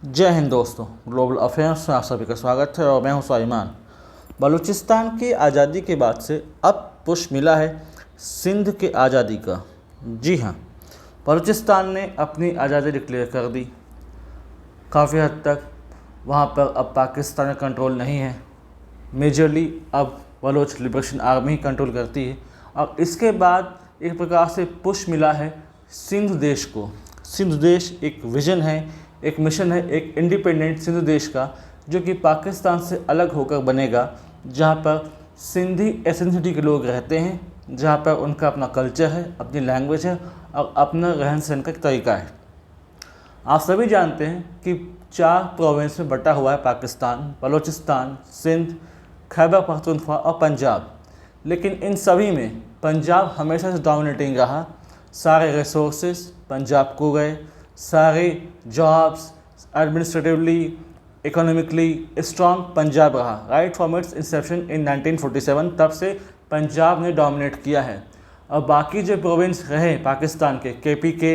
जय हिंद दोस्तों, global affairs में आप सभी का स्वागत है और मैं हूं सुलेमान। बलूचिस्तान की आज़ादी के बाद से अब पुश मिला है सिंध के आज़ादी का। जी हाँ, बलूचिस्तान ने अपनी आज़ादी डिक्लेयर कर दी। काफ़ी हद तक वहाँ पर अब पाकिस्तान का कंट्रोल नहीं है। मेजरली अब बलोच लिबरेशन आर्मी कंट्रोल करती है और इसके बाद एक प्रकार से पुश मिला है सिंध देश को। सिंध देश एक विज़न है, एक मिशन है, एक इंडिपेंडेंट सिंध देश का, जो कि पाकिस्तान से अलग होकर बनेगा, जहाँ पर सिंधी एथनिसिटी के लोग रहते हैं, जहाँ पर उनका अपना कल्चर है, अपनी लैंग्वेज है और अपना रहन सहन का तरीका है। आप सभी जानते हैं कि 4 प्रोविंस में बटा हुआ है पाकिस्तान: बलूचिस्तान, सिंध, खैबर पख्तूनख्वा और पंजाब। लेकिन इन सभी में पंजाब हमेशा से डोमिनेटिंग रहा। सारे रिसोर्सेज पंजाब को गए, सारे jobs, administratively, economically strong Punjab रहा। राइट फ्रॉम इट्स इंसेप्शन इन 1947 तब से पंजाब ने डोमिनेट किया है। और बाकी जो प्रोविंस रहे पाकिस्तान के, KPK,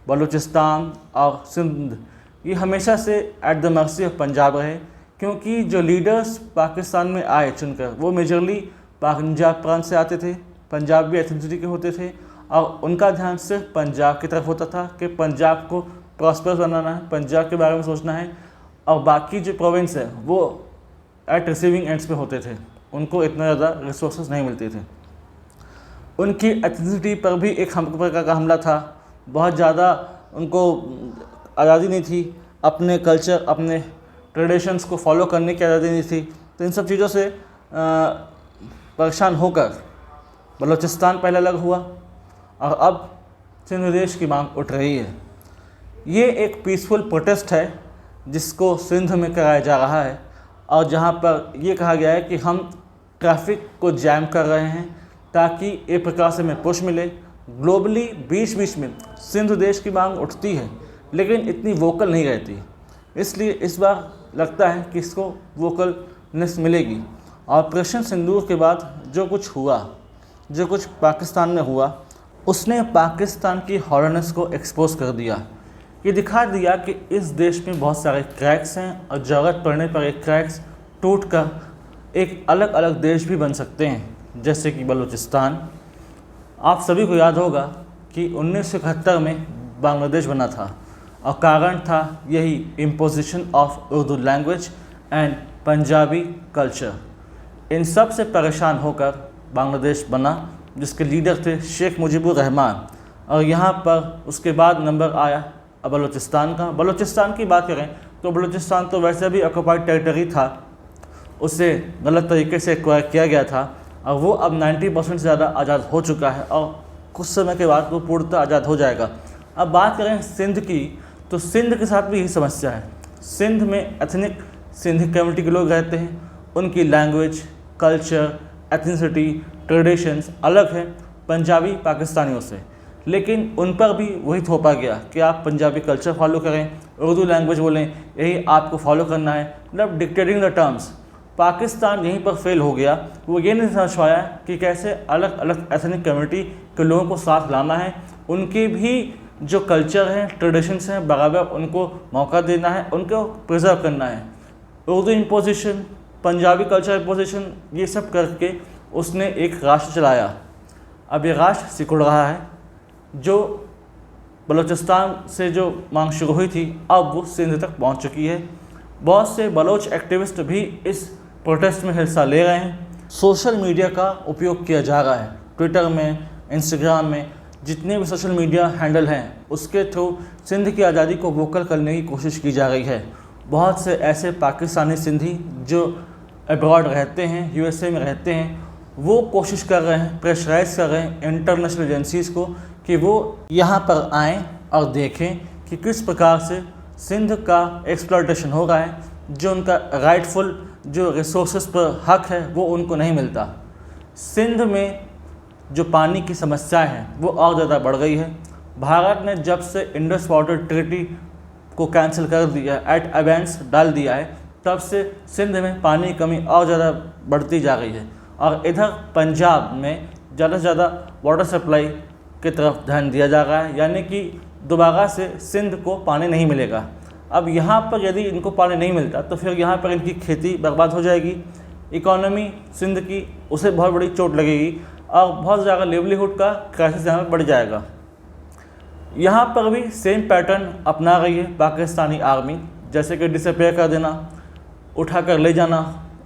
बलूचिस्तान और सिंध, ये हमेशा से at the mercy of Punjab रहे, क्योंकि जो लीडर्स पाकिस्तान में आए चुनकर वो मेजरली पंजाब प्रांत से आते थे, पंजाबी एथनिसिटी के होते थे और उनका ध्यान सिर्फ पंजाब की तरफ होता था कि पंजाब को प्रॉस्पर्स बनाना है, पंजाब के बारे में सोचना है। और बाकी जो प्रोविंस है वो एट रिसीविंग एंड्स पे होते थे, उनको इतना ज़्यादा रिसोर्सेज नहीं मिलते थे। उनकी एथनिसिटी पर भी एक प्रकार का हमला था। बहुत ज़्यादा उनको आज़ादी नहीं थी, अपने कल्चर, अपने ट्रेडिशंस को फॉलो करने की आज़ादी नहीं थी। तो इन सब चीज़ों से परेशान होकर बलूचिस्तान पहले अलग हुआ और अब सिंध देश की मांग उठ रही है। ये एक पीसफुल प्रोटेस्ट है जिसको सिंध में कराया जा रहा है और जहाँ पर ये कहा गया है कि हम ट्रैफिक को जैम कर रहे हैं ताकि एक प्रकार से हमें पुश मिले। ग्लोबली बीच बीच में सिंध देश की मांग उठती है लेकिन इतनी वोकल नहीं रहती, इसलिए इस बार लगता है कि इसको वोकलनेस मिलेगी। ऑपरेशन सिंदूर के बाद जो कुछ हुआ, जो कुछ पाकिस्तान में हुआ, उसने पाकिस्तान की हॉलोनेस को एक्सपोज कर दिया। ये दिखा दिया कि इस देश में बहुत सारे क्रैक्स हैं और ज़रूरत पड़ने पर एक क्रैक्स टूट कर एक अलग अलग देश भी बन सकते हैं, जैसे कि बलूचिस्तान। आप सभी को याद होगा कि 1971 में बांग्लादेश बना था और कारण था यही imposition of Urdu language and Punjabi culture. इन सब से परेशान होकर बांग्लादेश बना, जिसके लीडर थे शेख मुजीबुर रहमान। और यहाँ पर उसके बाद नंबर आया बलूचिस्तान का। बलूचिस्तान की बात करें तो बलूचिस्तान तो वैसे भी ऑक्युपाइड टेरिटरी था, उसे गलत तरीके से एक्वायर किया गया था और वो अब 90% से ज़्यादा आज़ाद हो चुका है और कुछ समय के बाद वो पूर्णतः आज़ाद हो जाएगा। अब बात करें सिंध की, तो सिंध के साथ भी यही समस्या है। सिंध में एथनिक सिंधी कम्युनिटी के लोग रहते हैं, उनकी लैंग्वेज, कल्चर, एथनिसिटी, ट्रेडिशंस अलग है पंजाबी पाकिस्तानियों से, लेकिन उन पर भी वही थोपा गया कि आप पंजाबी कल्चर फॉलो करें, उर्दू लैंग्वेज बोलें, यही आपको फॉलो करना है, मतलब डिक्टेटिंग द टर्म्स। पाकिस्तान यहीं पर फेल हो गया। वो ये नहीं समझ पाया कि कैसे अलग अलग एथनिक कम्युनिटी के लोगों को साथ लाना है, उनके भी जो कल्चर हैं, ट्रेडिशंस हैं, बराबर उनको मौका देना है, उनको प्रिजर्व करना है। Urdu imposition, Punjabi culture imposition, ये सब करके उसने एक राष्ट्र चलाया। अब ये राष्ट्र सिकुड़ रहा है। जो बलूचिस्तान से जो मांग शुरू हुई थी अब वो सिंध तक पहुंच चुकी है। बहुत से बलोच एक्टिविस्ट भी इस प्रोटेस्ट में हिस्सा ले रहे हैं। सोशल मीडिया का उपयोग किया जा रहा है, ट्विटर में, इंस्टाग्राम में, जितने भी सोशल मीडिया हैंडल हैं उसके थ्रू सिंध की आज़ादी को वोकल करने की कोशिश की जा रही है। बहुत से ऐसे पाकिस्तानी सिंधी जो अब्रॉड रहते हैं, USA में रहते हैं, वो कोशिश कर रहे हैं, प्रेशराइज कर रहे हैं इंटरनेशनल एजेंसीज़ को कि वो यहाँ पर आएँ और देखें कि किस प्रकार से सिंध का एक्सप्लॉयटेशन हो रहा है, जो उनका राइटफुल जो रिसोर्सेज पर हक है वो उनको नहीं मिलता। सिंध में जो पानी की समस्या है वो और ज़्यादा बढ़ गई है। भारत ने जब से इंडस वाटर ट्रीटी को कैंसिल कर दिया, एट अबेंस डाल दिया है, तब से सिंध में पानी की कमी और ज़्यादा बढ़ती जा रही है और इधर पंजाब में ज़्यादा से ज़्यादा वाटर सप्लाई की तरफ ध्यान दिया जा रहा है, यानी कि दोबारा से सिंध को पानी नहीं मिलेगा। अब यहाँ पर यदि इनको पानी नहीं मिलता तो फिर यहाँ पर इनकी खेती बर्बाद हो जाएगी, इकोनॉमी सिंध की उसे बहुत बड़ी चोट लगेगी और बहुत ज़्यादा लिवलीहुड का क्राइसिस यहाँ पर बढ़ जाएगा। यहाँ पर भी सेम पैटर्न अपना रही है पाकिस्तानी आर्मी, जैसे कि डिसअपेयर कर देना, उठा कर ले जाना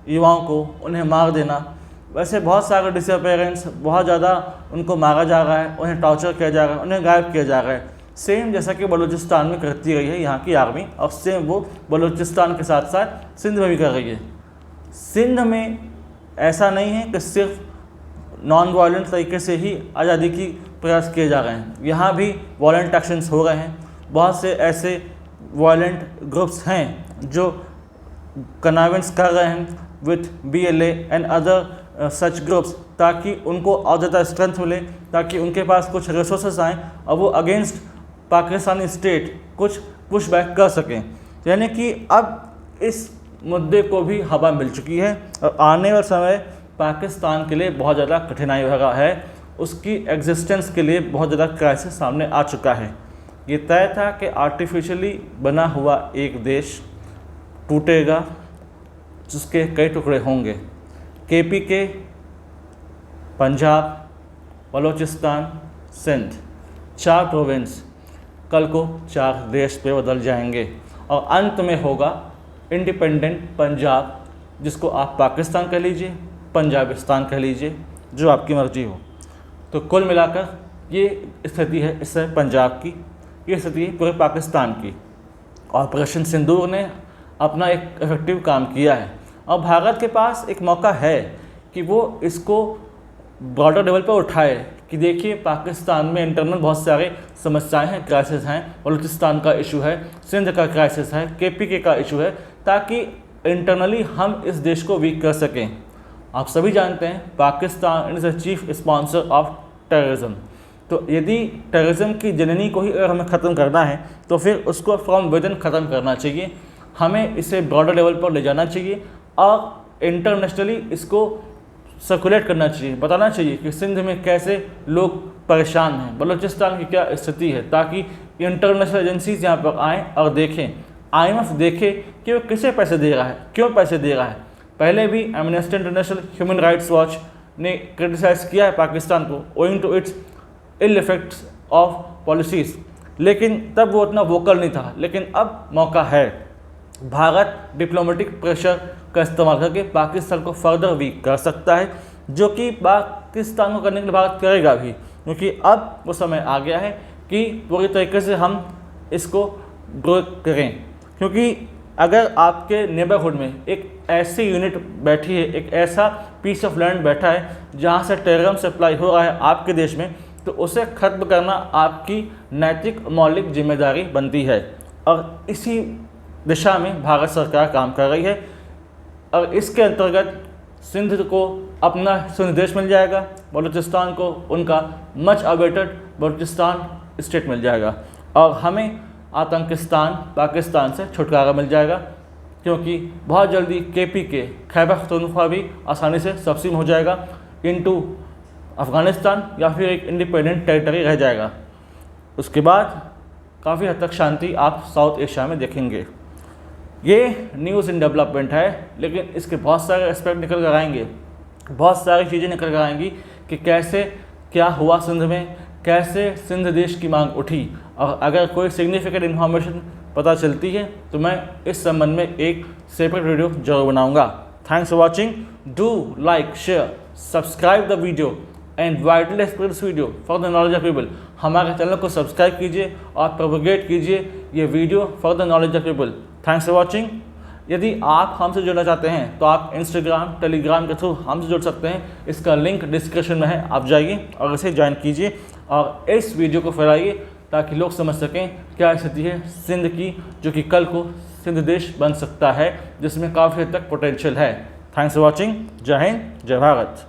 युवाओं को, उन्हें मार देना। वैसे बहुत सारे डिसअपेयरेंस, बहुत ज़्यादा उनको मारा जा रहा है, उन्हें टॉर्चर किया जा रहा है, उन्हें गायब किया जा रहा है, सेम जैसा कि बलूचिस्तान में करती रही है यहाँ की आर्मी, और सेम वो बलूचिस्तान के साथ साथ सिंध में भी कर रही है। सिंध में ऐसा नहीं है कि सिर्फ नॉन वायलेंट तरीके से ही आज़ादी की प्रयास किए जा रहे हैं, यहाँ भी वायलेंट एक्शंस हो रहे हैं। बहुत से ऐसे वायलेंट ग्रुप्स हैं जो कन्वेंस कर रहे हैं with BLA and other such groups, ताकि उनको और ज़्यादा स्ट्रेंथ मिले, ताकि उनके पास कुछ रिसोर्सेज आएँ और वो अगेंस्ट पाकिस्तानी स्टेट कुछ पुश बैक कर सकें। यानी कि अब इस मुद्दे को भी हवा मिल चुकी है और आने वाला समय पाकिस्तान के लिए बहुत ज़्यादा कठिनाई भरा है, उसकी एग्जिस्टेंस के लिए बहुत ज़्यादा क्राइसिस सामने आ चुका है। ये तय था कि आर्टिफिशियली बना हुआ एक देश टूटेगा, जिसके कई टुकड़े होंगे। KPK, पंजाब, बलूचिस्तान, सिंध, 4 प्रोविंस कल को 4 देश पे बदल जाएंगे और अंत में होगा इंडिपेंडेंट पंजाब, जिसको आप पाकिस्तान कह लीजिए, पंजाबिस्तान कह लीजिए, जो आपकी मर्जी हो। तो कुल मिलाकर ये स्थिति है इस पंजाब की, ये स्थिति है पूरे पाकिस्तान की। ऑपरेशन सिंदूर ने अपना एक इफेक्टिव काम किया है और भारत के पास एक मौका है कि वो इसको बॉर्डर लेवल पर उठाए कि देखिए पाकिस्तान में इंटरनल बहुत सारे समस्याएं हैं, क्राइसिस हैं, बलूचिस्तान का इशू है, सिंध का क्राइसिस है, KPK का इशू है, ताकि इंटरनली हम इस देश को वीक कर सकें। आप सभी जानते हैं Pakistan is the chief sponsor of terrorism. तो यदि टेररिज्म की जननी को ही अगर हमें ख़त्म करना है तो फिर उसको फ्रॉम विदिन ख़त्म करना चाहिए। हमें इसे ब्रॉडर लेवल पर ले जाना चाहिए और इंटरनेशनली इसको सर्कुलेट करना चाहिए, बताना चाहिए कि सिंध में कैसे लोग परेशान हैं, बलूचिस्तान की क्या स्थिति है, ताकि इंटरनेशनल एजेंसीज यहाँ पर आएँ और देखें, IMF देखे कि वो किसे पैसे दे रहा है, क्यों पैसे दे रहा है। पहले भी Amnesty International, Human Rights Watch ने क्रिटिसाइज़ किया है पाकिस्तान को owing to its ill effects of policies, लेकिन तब वो उतना वोकल नहीं था। लेकिन अब मौका है, भारत डिप्लोमेटिक प्रेशर का इस्तेमाल करके पाकिस्तान को फर्दर वीक कर सकता है, जो कि पाकिस्तान को करने के लिए भारत करेगा भी, क्योंकि अब वो समय आ गया है कि पूरी तरीके से हम इसको ब्रेक करें। क्योंकि अगर आपके नेबरहुड में एक ऐसी यूनिट बैठी है, एक ऐसा पीस ऑफ लैंड बैठा है जहाँ से टेररिज्म सप्लाई हो रहा है आपके देश में, तो उसे ख़त्म करना आपकी नैतिक मौलिक जिम्मेदारी बनती है। और इसी दिशा में भारत सरकार काम कर रही है और इसके अंतर्गत सिंध को अपना सिंध देश मिल जाएगा, बलूचिस्तान को उनका मच अवेटेड बलूचिस्तान स्टेट मिल जाएगा और हमें आतंकिस्तान पाकिस्तान से छुटकारा मिल जाएगा, क्योंकि बहुत जल्दी KPK खैबर पख्तूनख्वा भी आसानी से सबसिम हो जाएगा इनटू अफ़गानिस्तान या फिर एक इंडिपेंडेंट टेरिटरी रह जाएगा। उसके बाद काफ़ी हद तक शांति आप साउथ एशिया में देखेंगे। ये न्यूज़ इन डेवलपमेंट है, लेकिन इसके बहुत सारे एस्पेक्ट निकल कर आएंगे, बहुत सारी चीज़ें निकल कर आएंगी कि कैसे क्या हुआ सिंध में, कैसे सिंध देश की मांग उठी, और अगर कोई सिग्निफिकेंट इन्फॉर्मेशन पता चलती है तो मैं इस संबंध में एक सेपरेट वीडियो जरूर बनाऊंगा। Thanks for watching, do like, share, subscribe the video and widely spread this video for the knowledge of people. हमारे चैनल को सब्सक्राइब कीजिए और प्रोपोगेट कीजिए ये video for the knowledge of people. Thanks for watching. यदि आप हमसे जुड़ना चाहते हैं तो आप इंस्टाग्राम, टेलीग्राम के थ्रू हमसे जुड़ सकते हैं। इसका लिंक डिस्क्रिप्शन में है, आप जाइए और इसे ज्वाइन कीजिए और इस वीडियो को फैलाइए ताकि लोग समझ सकें क्या स्थिति है सिंध की, जो कि कल को सिंध देश बन सकता है, जिसमें काफ़ी हद तक पोटेंशियल है। Thanks for watching. जय हिंद, जय भारत।